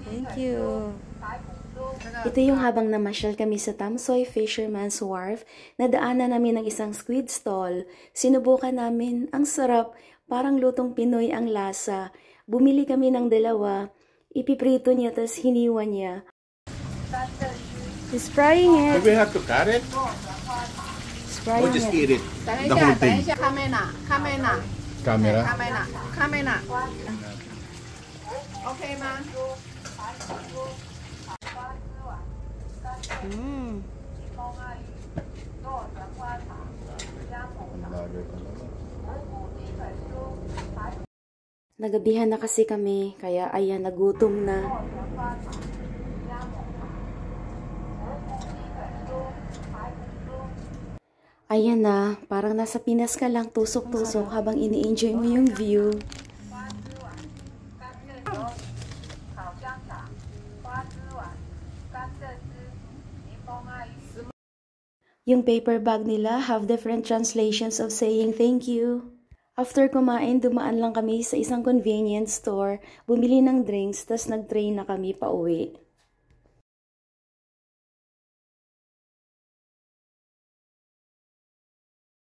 Thank you. Ito yung habang namasyal kami sa Tamsoy Fisherman's Wharf, nadaanan namin ng isang squid stall. Sinubukan namin, ang sarap, parang lutong Pinoy ang lasa. Bumili kami ng dalawa, ipiprito niya tas hiniwa niya. He's frying it. Do we have to cut it? He's frying Or just it. eat it? The whole thing? Camera? Okay, man. Nagabihan na kasi kami, kaya ayan, nagutom na. Ayan na, parang nasa Pinas ka lang, tusok-tusok habang ini-enjoy mo yung view. Yung paper bag nila have different translations of saying thank you. After kumain, dumaan lang kami sa isang convenience store, bumili ng drinks, tas nag-train na kami pa uwi.